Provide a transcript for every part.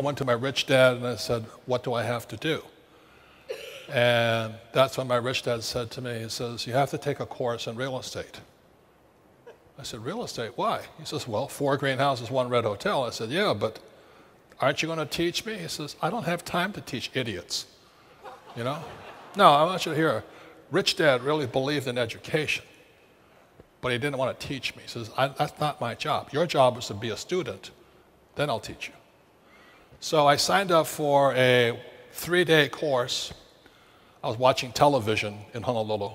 went to my rich dad and I said, what do I have to do? And that's when my rich dad said to me, he says, you have to take a course in real estate. I said, real estate, why? He says, well, 4 greenhouses, 1 red hotel. I said, yeah, but aren't you going to teach me? He says, I don't have time to teach idiots, you know? No, I want you to hear, rich dad really believed in education, but he didn't want to teach me. He says, that's not my job. Your job is to be a student, then I'll teach you. So I signed up for a 3-day course. I was watching television in Honolulu,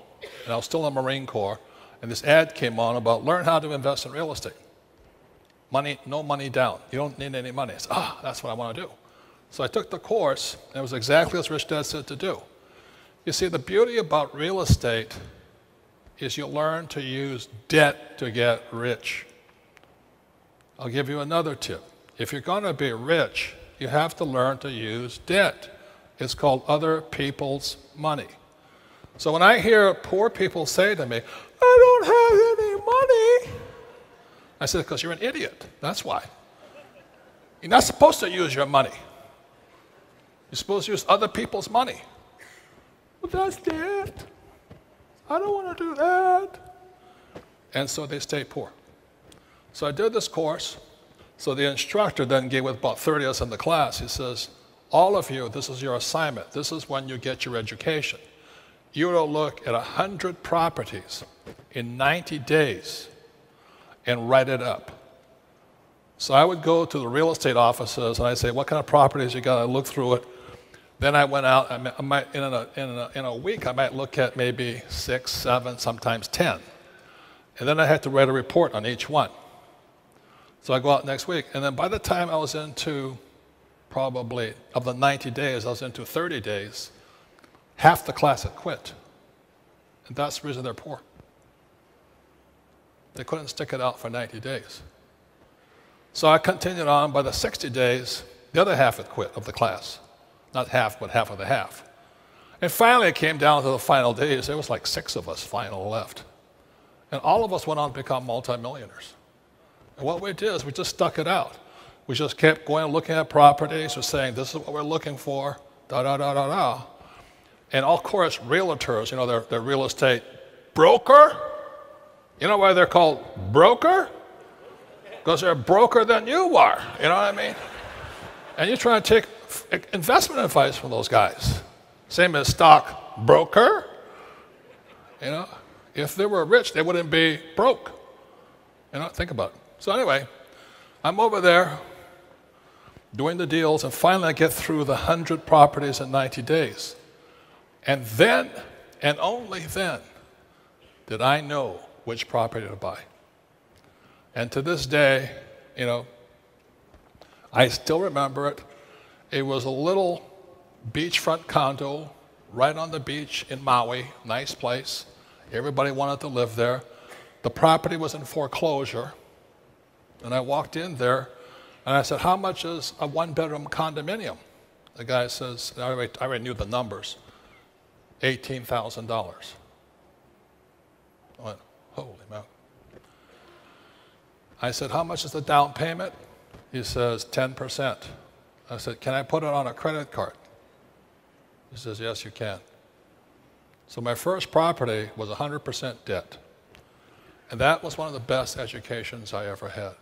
and I was still in the Marine Corps, and this ad came on about learn how to invest in real estate. Money, no money down. You don't need any money. I said, that's what I want to do. So I took the course, and it was exactly as Rich Dad said to do. You see, the beauty about real estate is you learn to use debt to get rich. I'll give you another tip. If you're going to be rich, you have to learn to use debt. It's called other people's money. So when I hear poor people say to me, I don't have any money, I said, because you're an idiot. That's why. You're not supposed to use your money. You're supposed to use other people's money. Well, that's debt. I don't want to do that. And so they stay poor. So I did this course. So the instructor then gave, with about 30 of us in the class, he says, all of you, this is your assignment. This is when you get your education. You will look at 100 properties in 90 days and write it up. So I would go to the real estate offices and I'd say, what kind of properties you got? I look through it. Then I went out, I might, in a week, I might look at maybe 6, 7, sometimes 10. And then I had to write a report on each one. So I go out next week. And then by the time I was into probably, of the 90 days, I was into 30 days, half the class had quit. And that's the reason they're poor. They couldn't stick it out for 90 days. So I continued on. By the 60 days, the other half had quit of the class. Not half, but half of the half. And finally, it came down to the final days. There was like 6 of us final left. And all of us went on to become multimillionaires. And what we did is we just stuck it out. We just kept going and looking at properties. We're saying, this is what we're looking for, da-da-da-da-da. And of course, realtors, you know, they're real estate broker. You know why they're called broker? Because they're broker than you are, you know what I mean? And you try to take investment advice from those guys. Same as stock broker. You know, if they were rich, they wouldn't be broke. You know, think about it. So anyway, I'm over there doing the deals, and finally I get through the 100 properties in 90 days. And then, and only then, did I know which property to buy. And to this day, you know, I still remember it. It was a little beachfront condo right on the beach in Maui, nice place. Everybody wanted to live there. The property was in foreclosure. And I walked in there, and I said, how much is a 1-bedroom condominium? The guy says, I already knew the numbers, $18,000. I went, holy man. I said, how much is the down payment? He says, 10%. I said, can I put it on a credit card? He says, yes, you can. So my first property was 100% debt. And that was one of the best educations I ever had.